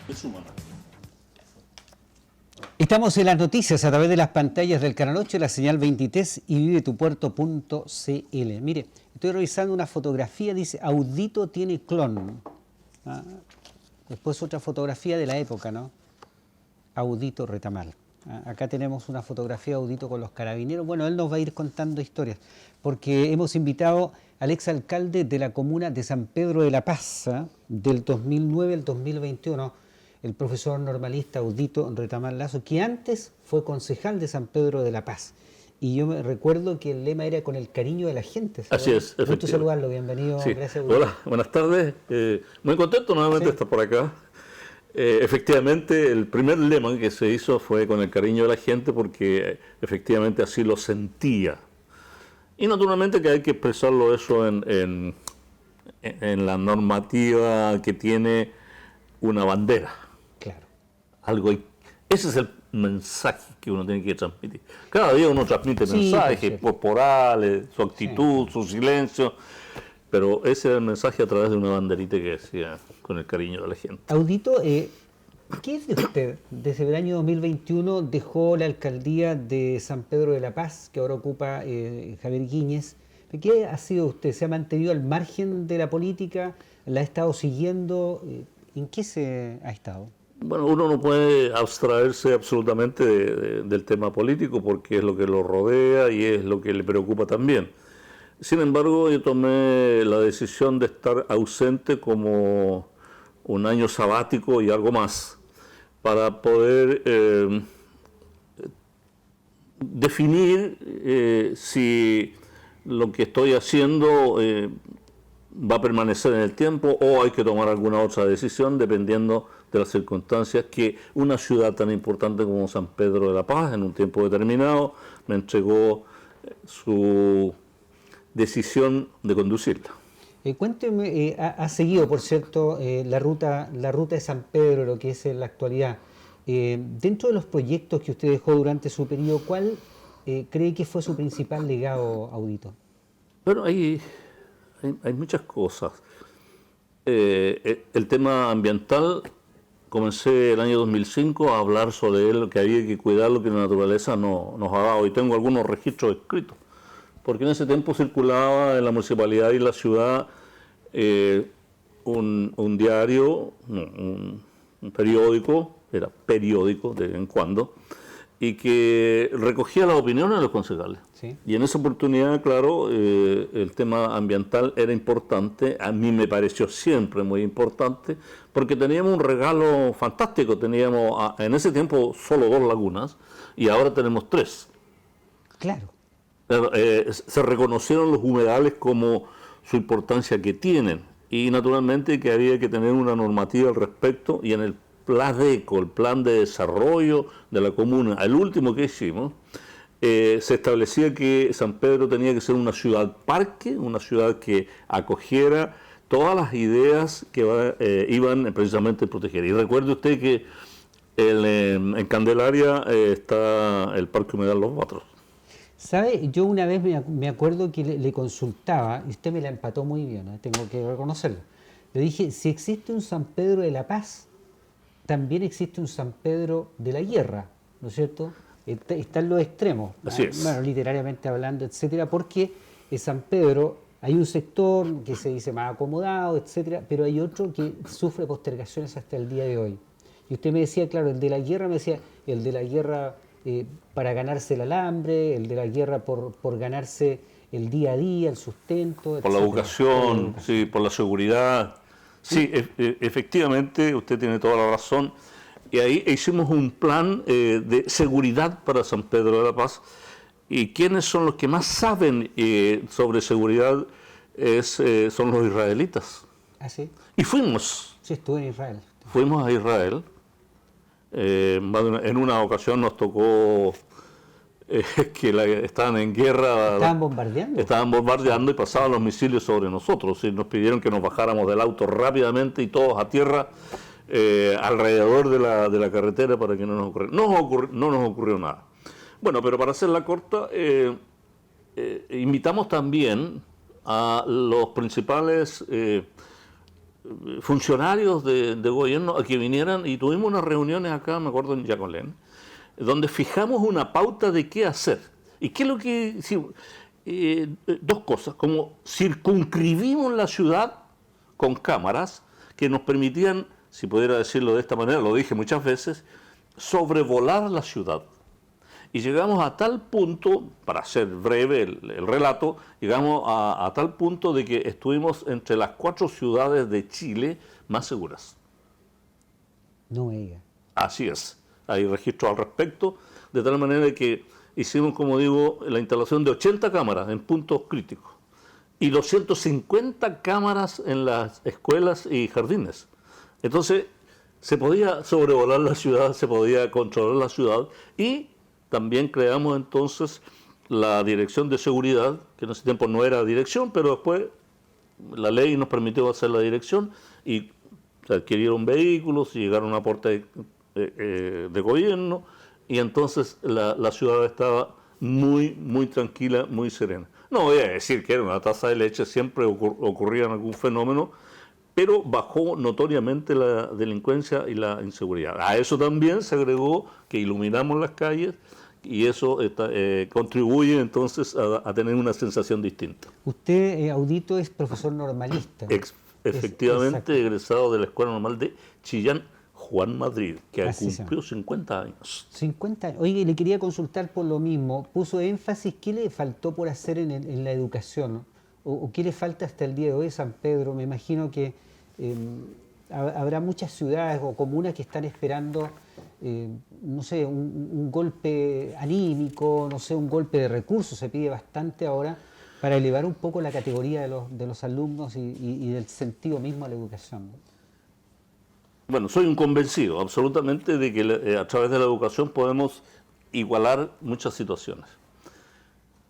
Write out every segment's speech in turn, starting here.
Es humana. Estamos en las noticias a través de las pantallas del Canal 8, la señal 23 y vivetupuerto.cl. Mire, estoy revisando una fotografía, dice Audito tiene clon. ¿Ah? Después otra fotografía de la época, ¿no? Audito Retamal. Acá tenemos una fotografía de Audito con los carabineros. Bueno, él nos va a ir contando historias, porque hemos invitado al exalcalde de la comuna de San Pedro de la Paz, del 2009 al 2021, el profesor normalista Audito Retamal Lazo, que antes fue concejal de San Pedro de la Paz. Y yo me recuerdo que el lema era con el cariño de la gente. Así es, efectivamente. Gusto saludarlo, bienvenido. Sí. Gracias, Audito. Hola, buenas tardes. Muy contento nuevamente de estar por acá. Efectivamente, el primer lema que se hizo fue con el cariño de la gente porque efectivamente así lo sentía. Y naturalmente que hay que expresarlo eso en la normativa que tiene una bandera. Claro. Ese es el mensaje que uno tiene que transmitir. Cada día uno transmite mensajes corporales, su actitud, su silencio, pero ese es el mensaje a través de una banderita que decía con el cariño de la gente. Audito, ¿qué es de usted? Desde el año 2021 dejó la alcaldía de San Pedro de la Paz, que ahora ocupa Javier Guíñez. ¿Qué ha sido usted? ¿Se ha mantenido al margen de la política? ¿La ha estado siguiendo? ¿En qué se ha estado? Bueno, uno no puede abstraerse absolutamente del tema político porque es lo que lo rodea y es lo que le preocupa también. Sin embargo, yo tomé la decisión de estar ausente como un año sabático y algo más para poder definir si lo que estoy haciendo va a permanecer en el tiempo o hay que tomar alguna otra decisión dependiendo de las circunstancias que una ciudad tan importante como San Pedro de la Paz en un tiempo determinado me entregó su decisión de conducirla. Cuénteme, ha seguido, por cierto, la ruta de San Pedro, lo que es en la actualidad. Dentro de los proyectos que usted dejó durante su periodo, ¿cuál cree que fue su principal legado, Audito? Bueno, hay muchas cosas. El tema ambiental, comencé el año 2005 a hablar sobre él, que había que cuidar lo que la naturaleza nos ha dado, y tengo algunos registros escritos. Porque en ese tiempo circulaba en la municipalidad y la ciudad un diario, un periódico, era periódico de vez en cuando, y que recogía las opiniones de los concejales. ¿Sí? Y en esa oportunidad, claro, el tema ambiental era importante, a mí me pareció siempre muy importante, porque teníamos un regalo fantástico, teníamos en ese tiempo solo 2 lagunas y ahora tenemos 3. Claro. Se reconocieron los humedales como su importancia que tienen y naturalmente que había que tener una normativa al respecto y en el PLADECO, el Plan de Desarrollo de la Comuna, el último que hicimos, se establecía que San Pedro tenía que ser una ciudad parque, una ciudad que acogiera todas las ideas que iban precisamente a proteger. Y recuerde usted que en Candelaria está el Parque Humedal Los Batros. ¿Sabe? Yo una vez me acuerdo que le consultaba, y usted me la empató muy bien, tengo que reconocerlo. Le dije, si existe un San Pedro de la Paz, también existe un San Pedro de la Guerra, ¿no es cierto? Están los extremos, así es. Bueno, literariamente hablando, etcétera, porque en San Pedro hay un sector que se dice más acomodado, etcétera, pero hay otro que sufre postergaciones hasta el día de hoy. Y usted me decía, claro, el de la guerra, me decía, el de la guerra para ganarse el alambre, el de la guerra por ganarse el día a día, el sustento, por la educación, sí, por la seguridad. Sí, efectivamente, usted tiene toda la razón. Y ahí hicimos un plan de seguridad para San Pedro de la Paz. ¿Y quiénes son los que más saben sobre seguridad? Son los israelitas. ¿Ah, sí? Y fuimos. Sí, estuve en Israel. Fuimos a Israel. En una ocasión nos tocó que estaban en guerra. ¿Estaban bombardeando? Estaban bombardeando y pasaban los misiles sobre nosotros. Y nos pidieron que nos bajáramos del auto rápidamente y todos a tierra alrededor de la carretera para que no nos ocurriera. No nos ocurrió nada. Bueno, pero para hacerla corta, invitamos también a los principales funcionarios de gobierno a que vinieran y tuvimos unas reuniones acá, me acuerdo, en Yacolén, donde fijamos una pauta de qué hacer. ¿Y qué es lo que...? Sí, dos cosas, como circunscribimos la ciudad con cámaras que nos permitían, si pudiera decirlo de esta manera, lo dije muchas veces, sobrevolar la ciudad. Y llegamos a tal punto, para ser breve el relato, llegamos a tal punto de que estuvimos entre las 4 ciudades de Chile más seguras. No me diga. Así es, hay registros al respecto, de tal manera que hicimos, como digo, la instalación de 80 cámaras en puntos críticos y 250 cámaras en las escuelas y jardines. Entonces, se podía sobrevolar la ciudad, se podía controlar la ciudad y también creamos entonces la Dirección de Seguridad, que en ese tiempo no era dirección, pero después la ley nos permitió hacer la dirección y se adquirieron vehículos y llegaron a aportes de gobierno y entonces la ciudad estaba muy tranquila, muy serena. No voy a decir que era una taza de leche, siempre ocurría algún fenómeno, pero bajó notoriamente la delincuencia y la inseguridad. A eso también se agregó que iluminamos las calles y eso contribuye entonces a tener una sensación distinta. Usted, Audito, es profesor normalista. Efectivamente, egresado de la Escuela Normal de Chillán, Juan Madrid, que Así cumplió 50 años. 50 años. Oye, le quería consultar por lo mismo. Puso énfasis, ¿qué le faltó por hacer en la educación, ¿no? ¿O qué le falta hasta el día de hoy, San Pedro? Me imagino que habrá muchas ciudades o comunas que están esperando, no sé, un golpe anímico, no sé, un golpe de recursos, se pide bastante ahora, para elevar un poco la categoría de los alumnos y del sentido mismo a la educación, ¿no? Bueno, soy un convencido absolutamente de que a través de la educación podemos igualar muchas situaciones.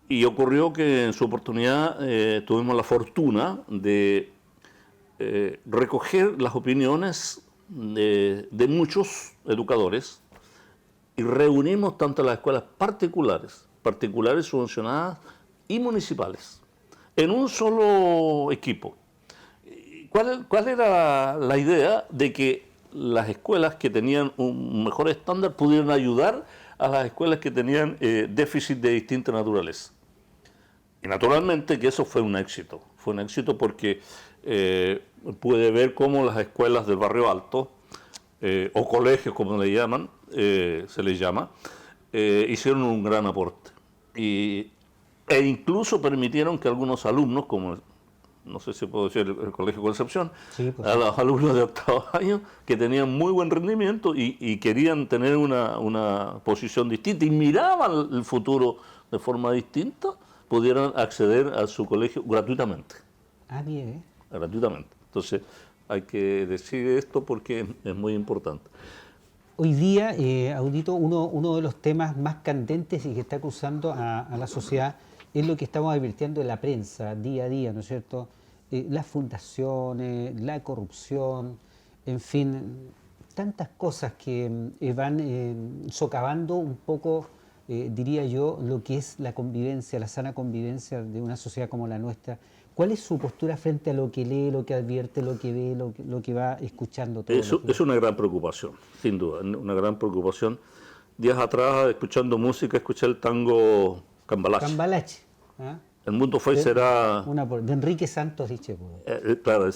Y ocurrió que en su oportunidad tuvimos la fortuna de recoger las opiniones de muchos educadores y reunimos tanto las escuelas particulares subvencionadas y municipales, en un solo equipo. ¿Cuál era la idea? De que las escuelas que tenían un mejor estándar pudieran ayudar a las escuelas que tenían déficit de distinta naturaleza. Y naturalmente que eso fue un éxito porque pude ver cómo las escuelas del barrio alto, o colegios como le llaman, se les llama, hicieron un gran aporte. E incluso permitieron que algunos alumnos, como no sé si puedo decir el Colegio Concepción, Sí, pues. a los alumnos de octavo año que tenían muy buen rendimiento y querían tener una posición distinta y miraban el futuro de forma distinta, pudieran acceder a su colegio gratuitamente. Ah, bien, Gratuitamente. Entonces, hay que decir esto porque es muy importante. Hoy día, Audito, uno de los temas más candentes y que está acusando a la sociedad es lo que estamos advirtiendo en la prensa día a día, ¿no es cierto? Las fundaciones, la corrupción, en fin, tantas cosas que van socavando un poco, diría yo, lo que es la convivencia, la sana convivencia de una sociedad como la nuestra. ¿Cuál es su postura frente a lo que lee, lo que advierte, lo que ve, lo que va escuchando? Es una gran preocupación, sin duda, una gran preocupación. Días atrás, escuchando música, escuché el tango Cambalache. Cambalache. ¿Ah? El mundo fue y será... de Enrique Santos Discépolo. Claro,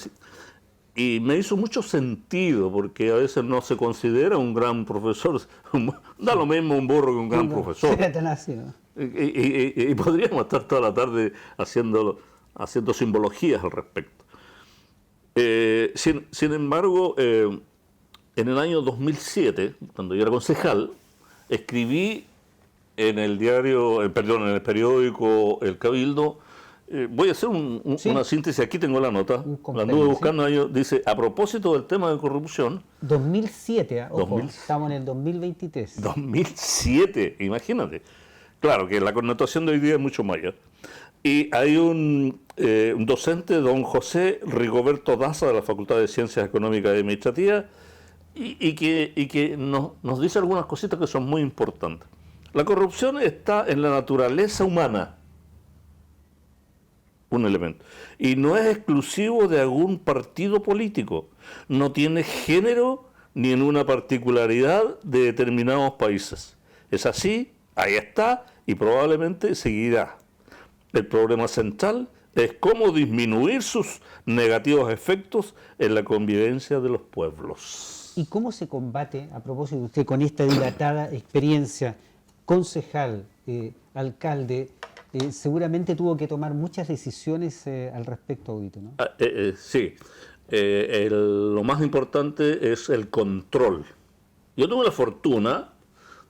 y me hizo mucho sentido, porque a veces no se considera un gran profesor. Da lo mismo un burro que un gran profesor. Era tan así, ¿no? Y podríamos estar toda la tarde haciendo simbologías al respecto. Sin embargo, en el año 2007, cuando yo era concejal, escribí en el periódico El Cabildo. Voy a hacer una síntesis, aquí tengo la nota, la anduve buscando, ¿sí? Dice, a propósito del tema de corrupción... 2007, ojo, estamos en el 2023. 2007, imagínate. Claro que la connotación de hoy día es mucho mayor. Y hay un docente, don José Rigoberto Daza, de la Facultad de Ciencias Económicas y Administrativas, y que nos dice algunas cositas que son muy importantes. La corrupción está en la naturaleza humana. un elemento. Y no es exclusivo de algún partido político. No tiene género ni en una particularidad de determinados países. Es así, ahí está y probablemente seguirá. El problema central es cómo disminuir sus negativos efectos en la convivencia de los pueblos. ¿Y cómo se combate, a propósito de usted, con esta dilatada experiencia, concejal, alcalde, seguramente tuvo que tomar muchas decisiones al respecto, Audito, ¿no? Sí, lo más importante es el control. Yo tuve la fortuna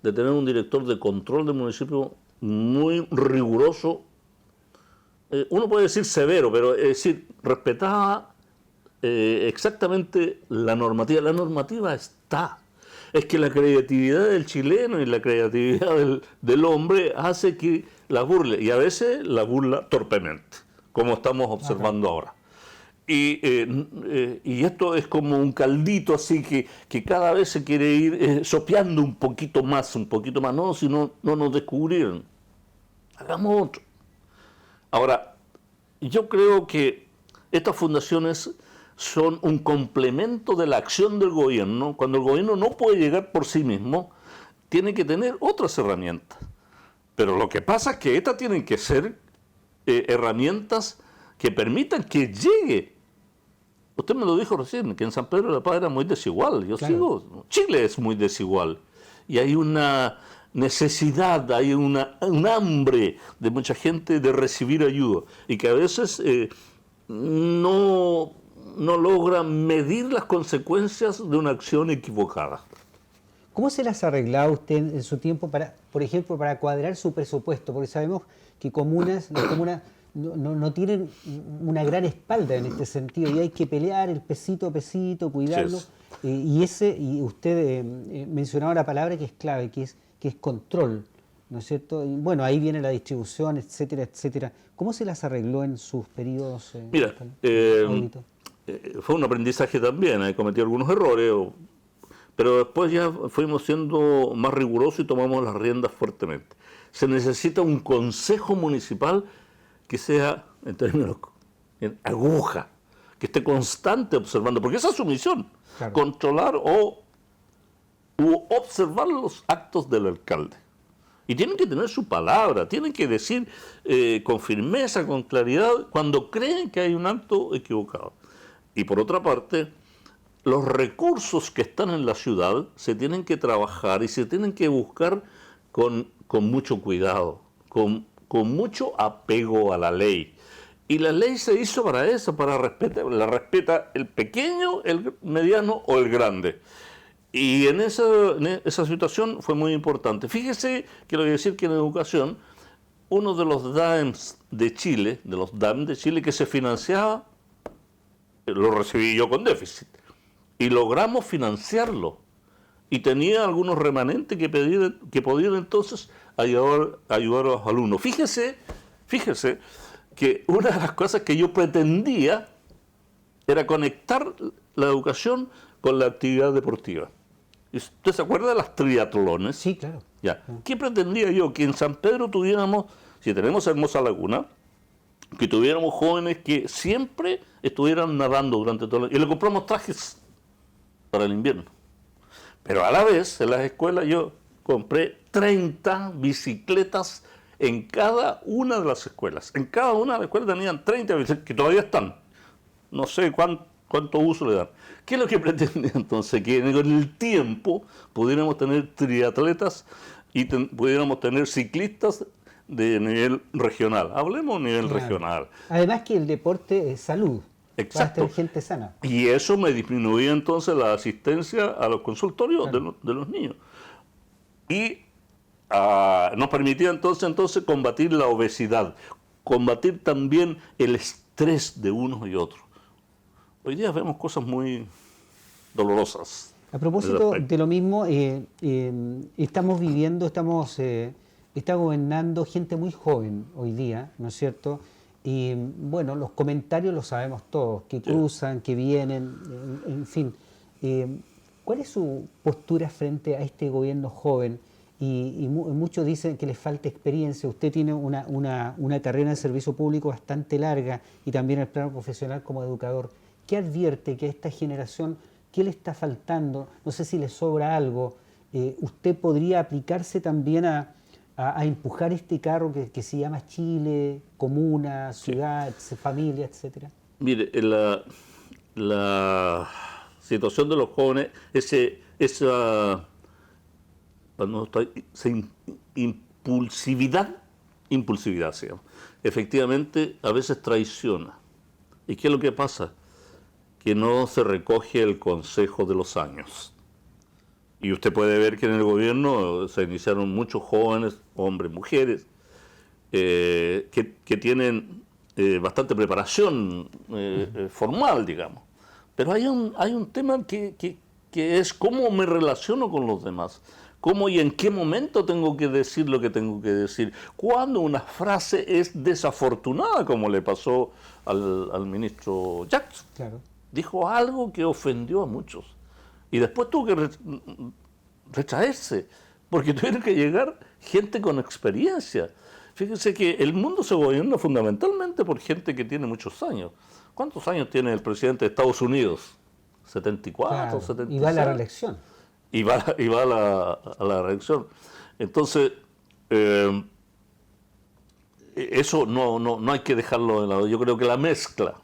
de tener un director de control del municipio muy riguroso, uno puede decir severo, pero es decir, respetaba exactamente la normativa. La normativa está. Es que la creatividad del chileno y la creatividad del hombre hace que la burle, y a veces la burla torpemente, como estamos observando ahora. Y esto es como un caldito así que cada vez se quiere ir sopeando un poquito más. No, si no nos descubrieron. Hagamos otro. Ahora, yo creo que estas fundaciones son un complemento de la acción del gobierno. Cuando el gobierno no puede llegar por sí mismo, tiene que tener otras herramientas. Pero lo que pasa es que estas tienen que ser herramientas que permitan que llegue. Usted me lo dijo recién, que en San Pedro de la Paz era muy desigual. Yo sigo, Chile es muy desigual. Y hay una necesidad, hay un hambre de mucha gente de recibir ayuda. Y que a veces no logra medir las consecuencias de una acción equivocada. ¿Cómo se las ha arreglado usted en su tiempo, para, por ejemplo, para cuadrar su presupuesto? Porque sabemos que las comunas no tienen una gran espalda en este sentido y hay que pelear el pesito a pesito, cuidarlo. Sí. Y usted mencionaba la palabra que es clave, que es control, ¿no es cierto? Y bueno, ahí viene la distribución, etcétera, etcétera. ¿Cómo se las arregló en sus periodos? Mira, fue un aprendizaje también, cometí algunos errores, pero después ya fuimos siendo más rigurosos y tomamos las riendas fuertemente. Se necesita un consejo municipal que sea, en términos, aguja, que esté constante observando, porque esa es su misión, claro. Controlar u observar los actos del alcalde. Y tienen que tener su palabra, tienen que decir con firmeza, con claridad, cuando creen que hay un acto equivocado. Y por otra parte, los recursos que están en la ciudad se tienen que trabajar y se tienen que buscar con mucho cuidado, con mucho apego a la ley. Y la ley se hizo para eso, para respetar, la respeta el pequeño, el mediano o el grande. Y en esa situación fue muy importante. Fíjese que le voy a decir que en educación, uno de los DAEMs de Chile, que se financiaba, lo recibí yo con déficit. Y logramos financiarlo. Y tenía algunos remanentes que podían entonces ayudar a los alumnos. Fíjese que una de las cosas que yo pretendía era conectar la educación con la actividad deportiva. ¿Usted se acuerda de las triatlones? Sí, claro. Ya. ¿Qué pretendía yo? Que en San Pedro tuviéramos, si tenemos hermosa laguna, que tuviéramos jóvenes que siempre estuvieran nadando durante todo el año. Y le compramos trajes para el invierno. Pero a la vez, en las escuelas yo compré 30 bicicletas en cada una de las escuelas. En cada una de las escuelas tenían 30 bicicletas, que todavía están. No sé cuánto uso le dan. ¿Qué es lo que pretendía entonces? Que en el tiempo pudiéramos tener triatletas y pudiéramos tener ciclistas de nivel regional. Hablemos de nivel regional. Además que el deporte es salud. Exacto. Para estar gente sana. Y eso me disminuía entonces la asistencia a los consultorios, claro, de los niños. Y nos permitía entonces combatir la obesidad, combatir también el estrés de unos y otros. Hoy día vemos cosas muy dolorosas. A propósito de lo mismo, estamos viviendo, está gobernando gente muy joven hoy día, ¿no es cierto? Y bueno, los comentarios los sabemos todos, que cruzan, que vienen, en fin. ¿Cuál es su postura frente a este gobierno joven? muchos dicen que les falta experiencia. Usted tiene una carrera en servicio público bastante larga y también el plano profesional como educador. ¿Qué advierte que a esta generación, qué le está faltando? No sé si le sobra algo. ¿Usted podría aplicarse también a empujar este carro que se llama Chile, comuna, ciudad, familia, etcétera? Mire, la situación de los jóvenes, esa impulsividad se llama, efectivamente a veces traiciona. ¿Y qué es lo que pasa? Que no se recoge el consejo de los años. Y usted puede ver que en el gobierno se iniciaron muchos jóvenes, hombres, mujeres, que tienen bastante preparación formal, digamos. Pero hay un tema que es cómo me relaciono con los demás, cómo y en qué momento tengo que decir lo que tengo que decir, cuando una frase es desafortunada, como le pasó al ministro Jackson. Claro. Dijo algo que ofendió a muchos y después tuvo que retraerse, porque tuvieron que llegar gente con experiencia. Fíjense que el mundo se gobierna fundamentalmente por gente que tiene muchos años. ¿Cuántos años tiene el presidente de Estados Unidos? 74, Claro. 76. Y va a la reelección. Y va a la reelección. Entonces, eso no hay que dejarlo de lado. Yo creo que la mezcla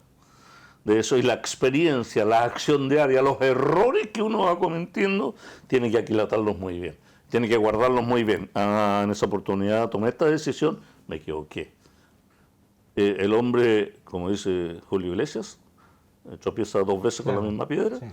de eso y la experiencia, la acción diaria, los errores que uno va cometiendo, tiene que aquilatarlos muy bien. Tiene que guardarlos muy bien. En esa oportunidad tomé esta decisión, me equivoqué. El hombre, como dice Julio Iglesias, tropieza 2 veces con la misma piedra. Sí.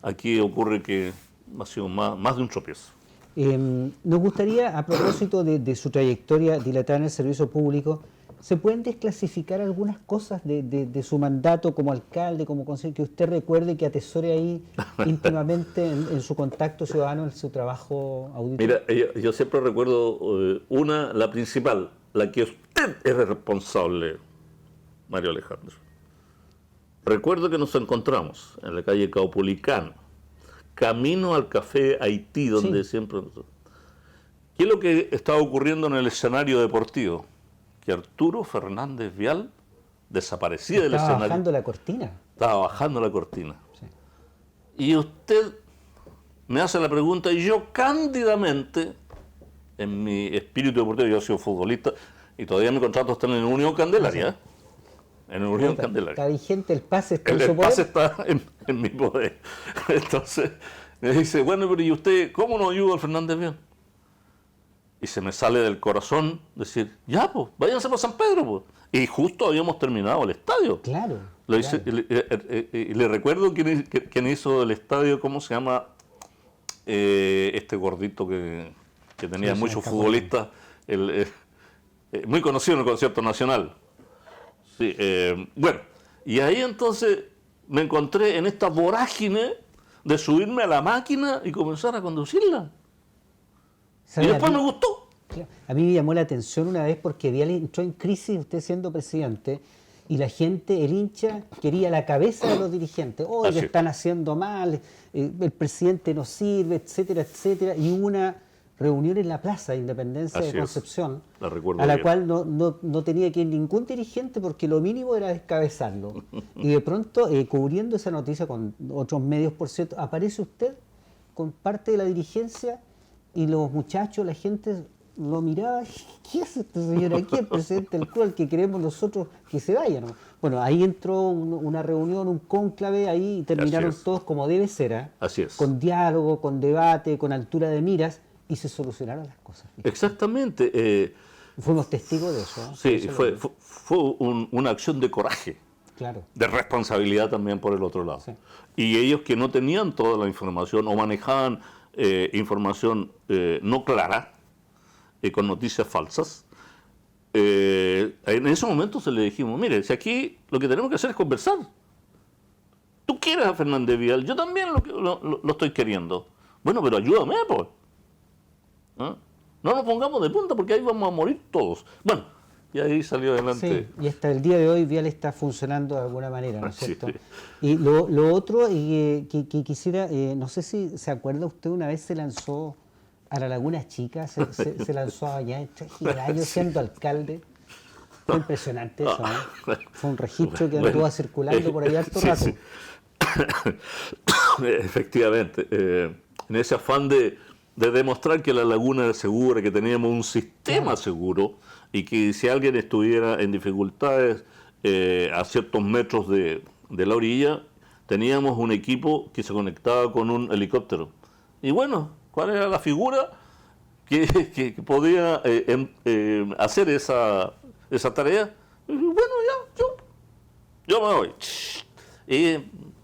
Aquí ocurre que ha sido más de un tropiezo. Nos gustaría, a propósito de su trayectoria dilatada en el servicio público, ¿se pueden desclasificar algunas cosas de su mandato como alcalde, como consejero, que usted recuerde, que atesore ahí íntimamente en su contacto ciudadano, en su trabajo auditor? Mira, yo siempre recuerdo la principal, la que usted es responsable, Mario Alejandro. Recuerdo que nos encontramos en la calle Caupolicán, camino al Café Haití, donde siempre... ¿Qué es lo que estaba ocurriendo en el escenario deportivo? Que Arturo Fernández Vial desaparecía del escenario. Estaba bajando la cortina. Estaba bajando la cortina. Sí. Y usted me hace la pregunta y yo cándidamente, en mi espíritu deportivo, yo soy futbolista y todavía mi contrato está en la Unión Candelaria. En la Unión Candelaria. Está vigente el pase, está en su poder. El pase está en mi poder. Entonces me dice, bueno, pero ¿y usted cómo nos ayuda al Fernández Vial? Y se me sale del corazón decir, ya, pues, váyanse para San Pedro, pues. Y justo habíamos terminado el estadio. Claro. Le recuerdo quién hizo el estadio, ¿cómo se llama? Este gordito que tenía muchos futbolistas, muy conocido en el concierto nacional. Sí, bueno, y ahí entonces me encontré en esta vorágine de subirme a la máquina y comenzar a conducirla. Y después me gustó. A mí me llamó la atención una vez porque Vial entró en crisis, usted siendo presidente, y la gente, el hincha, quería la cabeza de los dirigentes. Hoy le están haciendo mal, el presidente no sirve, etcétera, etcétera. Y hubo una reunión en la Plaza de Independencia de Concepción, a la cual no tenía que ir ningún dirigente porque lo mínimo era descabezarlo. Y de pronto, cubriendo esa noticia con otros medios, por cierto, aparece usted con parte de la dirigencia y los muchachos, la gente lo miraba. ¿Qué es este señor aquí? El presidente del club, al que queremos nosotros que se vaya, ¿no? Bueno, ahí entró una reunión, un cónclave, ahí terminaron todos como debe ser, Así es. Con diálogo, con debate, con altura de miras, y se solucionaron las cosas. Fíjate. Exactamente. Fuimos testigos de eso. Sí, fue una acción de coraje. Claro. De responsabilidad también por el otro lado. Sí. Y ellos que no tenían toda la información o manejaban información no clara, con noticias falsas, en ese momento se le dijimos, mire, si aquí lo que tenemos que hacer es conversar. Tú quieres a Fernández Vial, yo también lo estoy queriendo. Bueno, pero ayúdame, pues. ¿No? No nos pongamos de punta porque ahí vamos a morir todos. Bueno, y ahí salió adelante. Sí, y hasta el día de hoy Vial está funcionando de alguna manera, ¿no es cierto? Sí. Y lo otro que quisiera, no sé si se acuerda usted, una vez se lanzó A la Laguna Chica se lanzó allá en traje de gallo siendo alcalde. Fue impresionante eso, ¿no? Fue un registro que anduvo circulando por ahí harto rato. Sí. Efectivamente, en ese afán de demostrar que la laguna era segura, que teníamos un sistema seguro y que si alguien estuviera en dificultades a ciertos metros de la orilla, teníamos un equipo que se conectaba con un helicóptero. Y bueno, ¿cuál era la figura que podía hacer esa tarea? Y bueno, yo me voy. Y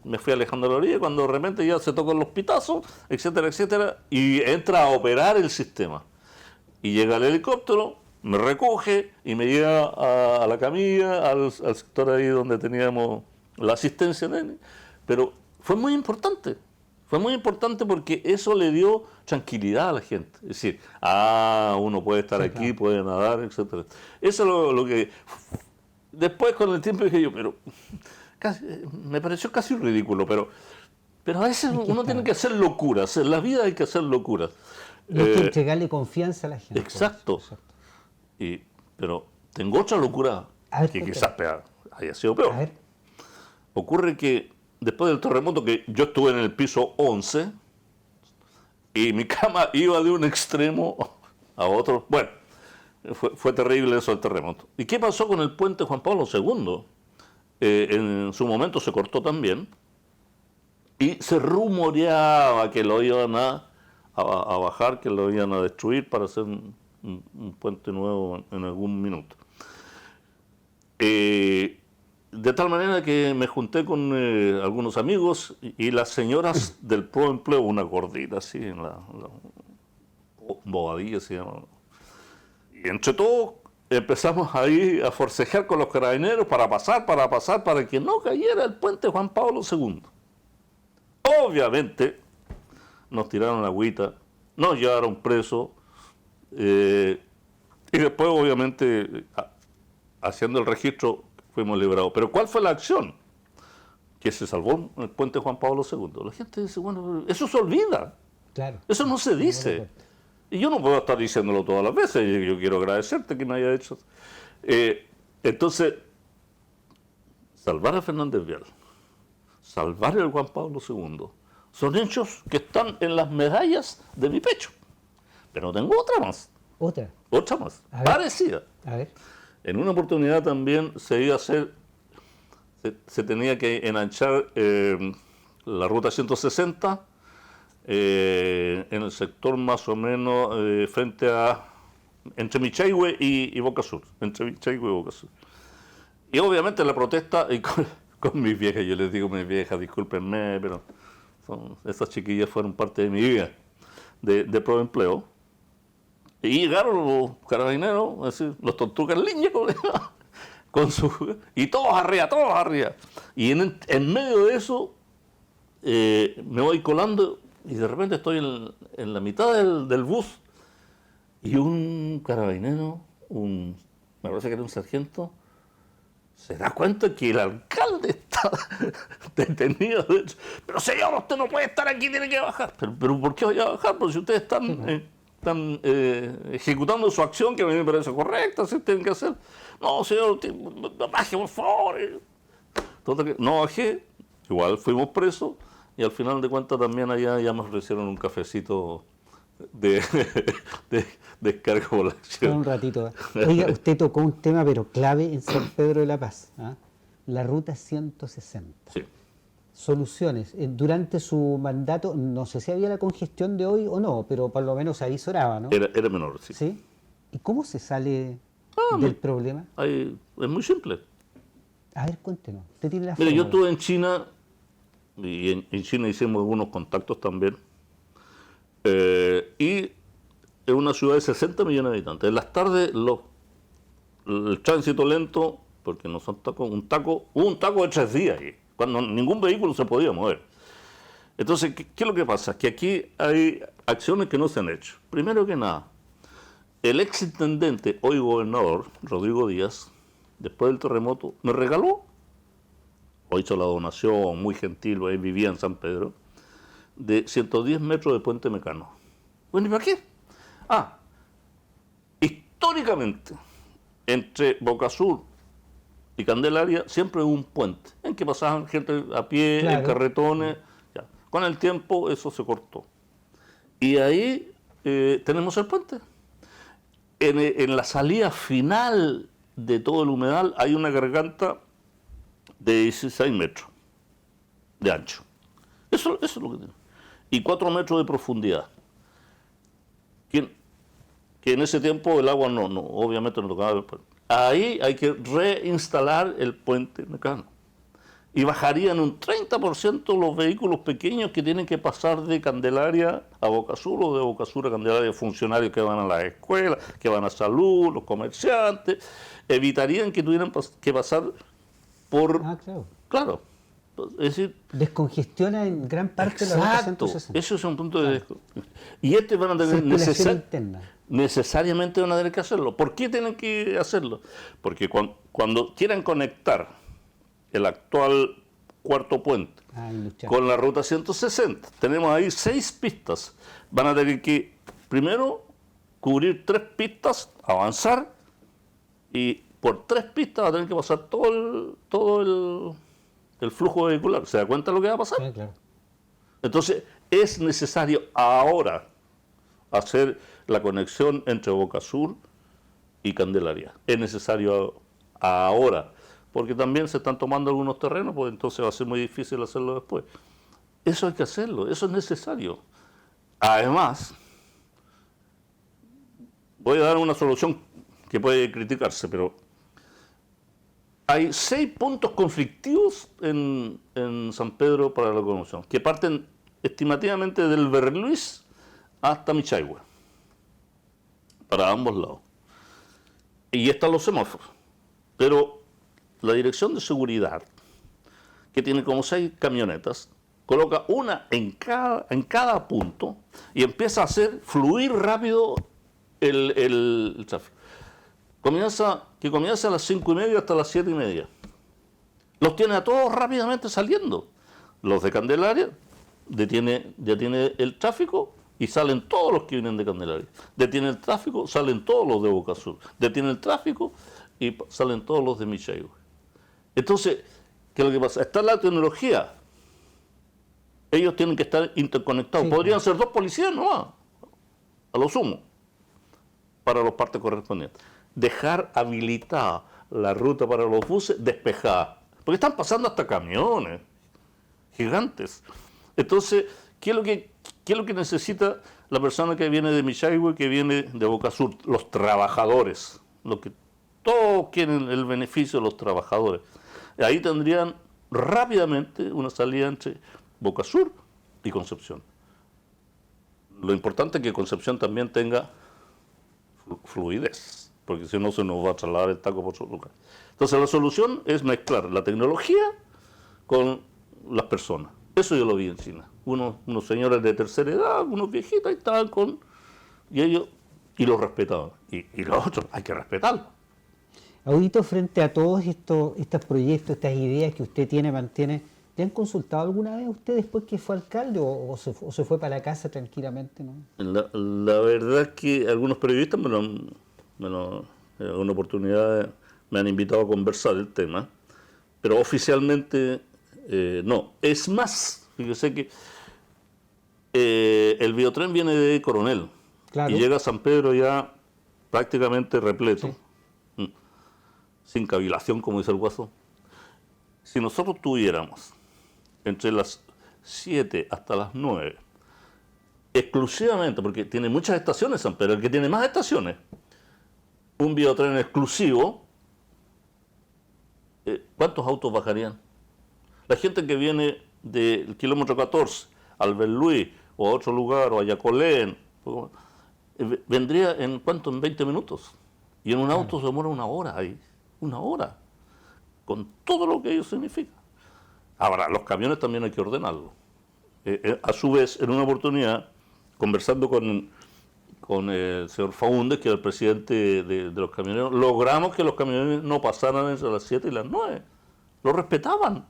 me fui alejando de la orilla cuando de repente ya se tocan los pitazos, etcétera, etcétera, y entra a operar el sistema. Y llega el helicóptero, me recoge y me lleva a la camilla, al sector ahí donde teníamos la asistencia. Pero fue muy importante porque eso le dio tranquilidad a la gente. Es decir, uno puede estar aquí, claro, puede nadar, etcétera. Eso es lo que... Después con el tiempo dije yo, pero... me pareció casi ridículo, pero a veces uno tiene que hacer locuras. En la vida hay que hacer locuras. Y hay que entregarle confianza a la gente. Exacto. Pero tengo otra locura que quizás haya sido peor. Ocurre que después del terremoto, que yo estuve en el piso 11 y mi cama iba de un extremo a otro. Bueno, fue terrible eso del terremoto. ¿Y qué pasó con el puente Juan Pablo II? En su momento se cortó también y se rumoreaba que lo iban a bajar, que lo iban a destruir para hacer un puente nuevo en algún minuto. De tal manera que me junté con algunos amigos y las señoras del Proempleo, una gordita así, en la Bobadilla se llama. Y entre todos empezamos ahí a forcejear con los carabineros para para que no cayera el puente Juan Pablo II. Obviamente nos tiraron la agüita, nos llevaron presos y después obviamente haciendo el registro fuimos liberados. Pero ¿cuál fue la acción? Que se salvó el puente Juan Pablo II. La gente dice, bueno, eso se olvida. Claro. Eso no se dice. Y yo no puedo estar diciéndolo todas las veces. Yo quiero agradecerte que me haya hecho. Entonces, salvar a Fernández Vial, salvar el Juan Pablo II, son hechos que están en las medallas de mi pecho. Pero tengo otra más. Otra más, parecida. A ver. En una oportunidad también se tenía que enanchar la ruta 160 en el sector más o menos entre Michaihue y Boca Sur. Entre Michaihue y Boca Sur. Y obviamente la protesta, y con mis viejas, yo les digo a mis viejas, discúlpenme, pero esas chiquillas fueron parte de mi vida de Proempleo. Y llegaron los carabineros, es decir, los tortugas línea, y todos arriba. Y en medio de eso me voy colando y de repente estoy en la mitad del bus y un carabinero, me parece que era un sargento, se da cuenta que el alcalde está detenido. Pero señor, usted no puede estar aquí, tiene que bajar. ¿Pero por qué voy a bajar? Porque si ustedes están ejecutando su acción, que a mí me parece correcta, si tienen que hacer. No, señor, baje, por favor. No bajé, igual fuimos presos, y al final de cuentas también allá ya me ofrecieron un cafecito de descarga por la acción. Un ratito. Oiga, usted tocó un tema pero clave en San Pedro de la Paz, la ruta 160. Sí. Soluciones. Durante su mandato, no sé si había la congestión de hoy o no, pero por lo menos se avisoraba, ¿no? Era menor, sí. ¿Sí? ¿Y cómo se sale del problema? Es muy simple. A ver, cuéntenos. Usted tiene la Mire, fórmula. yo estuve en China, y en China hicimos algunos contactos también, y es una ciudad de 60 millones de habitantes. En las tardes el tránsito lento, porque no son tacos, un taco de 3 días ahí, cuando ningún vehículo se podía mover. Entonces, ¿qué es lo que pasa? Que aquí hay acciones que no se han hecho. Primero que nada, el exintendente, hoy gobernador, Rodrigo Díaz, después del terremoto, me regaló, o hizo la donación, muy gentil, él vivía en San Pedro, de 110 metros de puente Mecano. Bueno, ¿y para qué? Históricamente, entre Boca Sur y Candelaria siempre hubo un puente en que pasaban gente a pie, en carretones. Ya. Con el tiempo eso se cortó. Y ahí tenemos el puente. En la salida final de todo el humedal hay una garganta de 16 metros de ancho. Eso es lo que tiene. Y 4 metros de profundidad. Que en ese tiempo el agua obviamente no tocaba el puente. Ahí hay que reinstalar el puente Mecano. Y bajarían un 30% los vehículos pequeños que tienen que pasar de Candelaria a Boca Sur o de Boca Sur a Candelaria, funcionarios que van a las escuelas, que van a salud, los comerciantes. Evitarían que tuvieran que pasar por... Claro. Es decir, descongestiona en gran parte la ruta 160. Eso es un punto de descongestión. Y van a tener necesariamente van a tener que hacerlo. ¿Por qué tienen que hacerlo? Porque cuando quieran conectar el actual cuarto puente con la ruta 160, tenemos ahí 6 pistas. Van a tener que primero cubrir 3 pistas, avanzar, y por 3 pistas va a tener que pasar todo el flujo vehicular. ¿Se da cuenta de lo que va a pasar? Sí, claro. Entonces, es necesario ahora hacer la conexión entre Boca Sur y Candelaria. Es necesario ahora, porque también se están tomando algunos terrenos, pues entonces va a ser muy difícil hacerlo después. Eso hay que hacerlo, eso es necesario. Además, voy a dar una solución que puede criticarse, pero hay 6 puntos conflictivos en San Pedro para la locomoción, que parten estimativamente del Berluis hasta Michaihue, para ambos lados. Y están los semáforos. Pero la Dirección de Seguridad, que tiene como 6 camionetas, coloca una en cada punto y empieza a hacer fluir rápido el tráfico. Comienza a las 5:30 hasta las 7:30. Los tiene a todos rápidamente saliendo. Los de Candelaria detiene el tráfico y salen todos los que vienen de Candelaria. Detiene el tráfico, salen todos los de Boca Sur. Detiene el tráfico y salen todos los de Michaihue. Entonces, ¿qué es lo que pasa? Está la tecnología. Ellos tienen que estar interconectados. Sí. Podrían ser 2 policías nomás, a lo sumo, para los partes correspondientes. Dejar habilitada la ruta para los buses despejada. Porque están pasando hasta camiones gigantes. Entonces, ¿qué es lo que necesita la persona que viene de Michaihue, que viene de Boca Sur? Los trabajadores. Todos quieren el beneficio de los trabajadores. Ahí tendrían rápidamente una salida entre Boca Sur y Concepción. Lo importante es que Concepción también tenga fluidez, porque si no se nos va a trasladar el taco por otro lugar. Entonces la solución es mezclar la tecnología con las personas. Eso yo lo vi en China. Unos señores de tercera edad, unos viejitos, ahí estaban y los respetaban. Y los otros hay que respetarlos. Audito, frente a todos estos proyectos, estas ideas que usted mantiene, ¿le han consultado alguna vez a usted después que fue alcalde o se fue para la casa tranquilamente? ¿No? La verdad es que algunos periodistas en una oportunidad me han invitado a conversar el tema, pero oficialmente no. Es más, fíjese que el biotren viene de Coronel, claro, y llega a San Pedro ya prácticamente repleto, sí, sin cavilación, como dice el Guaso. Si nosotros tuviéramos entre las 7 hasta las 9, exclusivamente, porque tiene muchas estaciones San Pedro, el que tiene más estaciones, un biotren exclusivo, ¿cuántos autos bajarían? La gente que viene del kilómetro 14 al Berluis o a otro lugar, o a Yacolén, vendría en ¿cuánto? En 20 minutos. Y en un auto se demora 1 hora ahí, 1 hora, con todo lo que ello significa. Ahora, los camiones también hay que ordenarlos. A su vez, en una oportunidad, conversando con el señor Faúndez, que era el presidente de los camioneros, logramos que los camioneros no pasaran entre las 7 y las 9. Lo respetaban,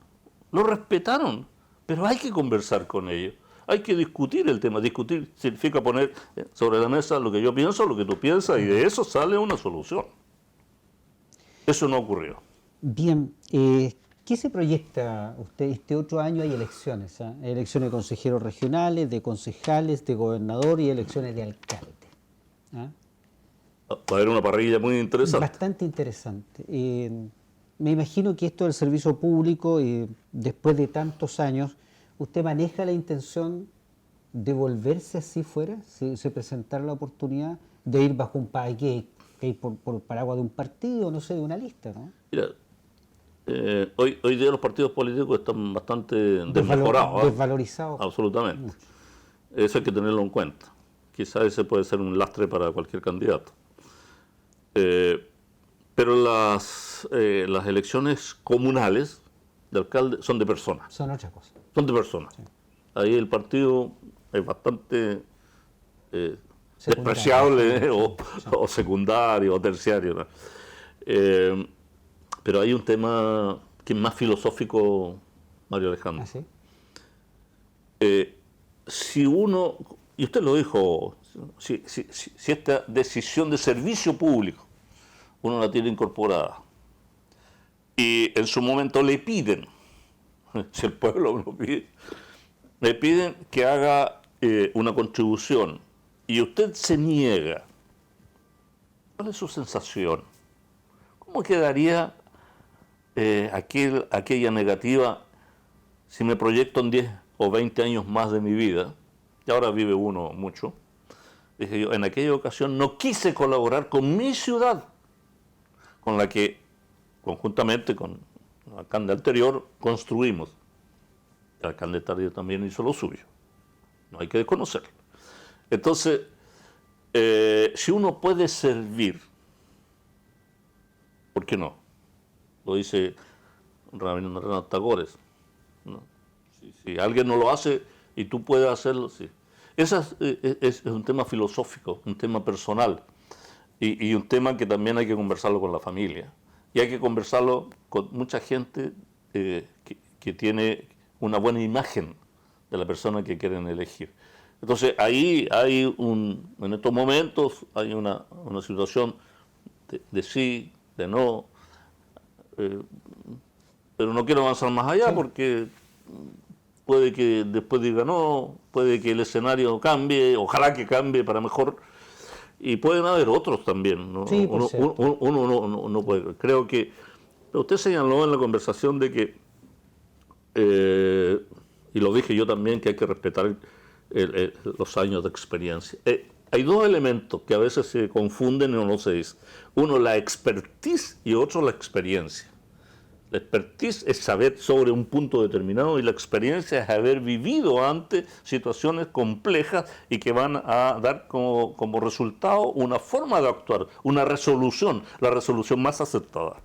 lo respetaron, pero hay que conversar con ellos. Hay que discutir el tema. Discutir significa poner sobre la mesa lo que yo pienso, lo que tú piensas, y de eso sale una solución. Eso no ocurrió. Bien, ¿qué se proyecta usted? Este otro año hay elecciones, ¿ah? Elecciones de consejeros regionales, de concejales, de gobernador y elecciones de alcalde. ¿Ah? Va a haber una parrilla muy interesante. Bastante interesante. Me imagino que esto del servicio público, después de tantos años, ¿usted maneja la intención de volverse así fuera? Si se presentara la oportunidad de ir bajo un país que ir por el paraguas de un partido, no sé, de una lista, ¿no? Mira, hoy día los partidos políticos están bastante desmejorados. Desvalorizados. Absolutamente. Mucho. Eso hay que tenerlo en cuenta. Quizás ese puede ser un lastre para cualquier candidato. Pero las elecciones comunales de alcalde son de personas. Son otra cosa. Son de personas. Sí. Ahí el partido es bastante despreciable, o secundario o terciario, ¿no? Pero hay un tema que es más filosófico, Mario Alejandro. ¿Ah, sí? Si uno, y usted lo dijo, si esta decisión de servicio público uno la tiene incorporada y en su momento le piden, si el pueblo lo pide, le piden que haga una contribución y usted se niega, ¿cuál es su sensación? ¿Cómo quedaría aquella negativa si me proyecto en 10 o 20 años más de mi vida? Y ahora vive uno mucho. Dije yo, en aquella ocasión no quise colaborar con mi ciudad, con la que conjuntamente con el alcalde anterior construimos. El alcalde tardío también hizo lo suyo. No hay que desconocerlo. Entonces, si uno puede servir, ¿por qué no? Lo dice Rabindranath Tagore, ¿no? Si alguien no lo hace y tú puedes hacerlo, sí. Ese es un tema filosófico, un tema personal y un tema que también hay que conversarlo con la familia. Y hay que conversarlo con mucha gente que tiene una buena imagen de la persona que quieren elegir. Entonces ahí hay en estos momentos hay una situación de sí, de no, pero no quiero avanzar más allá, sí, porque puede que después diga no, puede que el escenario cambie, ojalá que cambie para mejor, y pueden haber otros también, ¿no? Sí, uno no puede, creo que, usted señaló en la conversación de que, y lo dije yo también, que hay que respetar los años de experiencia. Hay dos elementos que a veces se confunden y no se dice. Uno, la expertise, y otro, la experiencia. La expertise es saber sobre un punto determinado y la experiencia es haber vivido antes situaciones complejas y que van a dar como resultado una forma de actuar, una resolución, la resolución más aceptada.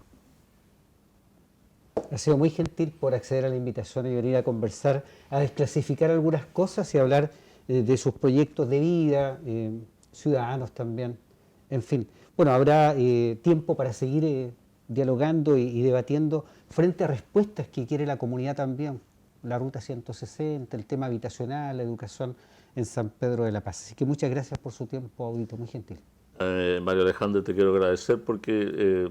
Ha sido muy gentil por acceder a la invitación y venir a conversar, a desclasificar algunas cosas y hablar de sus proyectos de vida, ciudadanos también, en fin. Bueno, habrá tiempo para seguir dialogando y debatiendo frente a respuestas que quiere la comunidad también, la Ruta 160, el tema habitacional, la educación en San Pedro de la Paz. Así que muchas gracias por su tiempo, Audito, muy gentil. Mario Alejandro, te quiero agradecer porque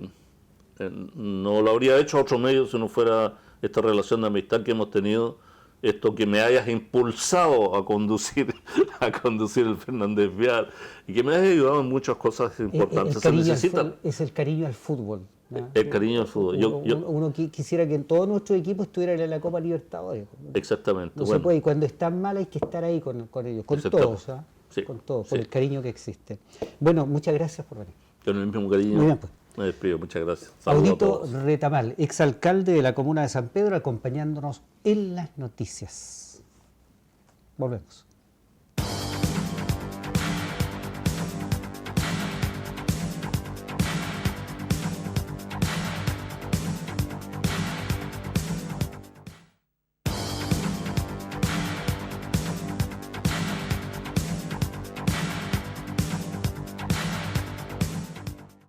no lo habría hecho a otro medio si no fuera esta relación de amistad que hemos tenido, esto que me hayas impulsado a conducir el Fernández Vial y que me hayas ayudado en muchas cosas importantes. Es el cariño al fútbol, ¿no? El cariño al fútbol. Uno quisiera que en todos nuestros equipos estuvieran en la Copa Libertadores. Exactamente. No se puede, y cuando están mal hay que estar ahí con ellos, con todos, ¿eh? Sí, con todos, por el cariño que existe. Bueno, muchas gracias por venir. Con el mismo cariño. Muy bien, pues. Me despido, muchas gracias. Saludos. Audito Retamal, exalcalde de la comuna de San Pedro, acompañándonos en las noticias. Volvemos.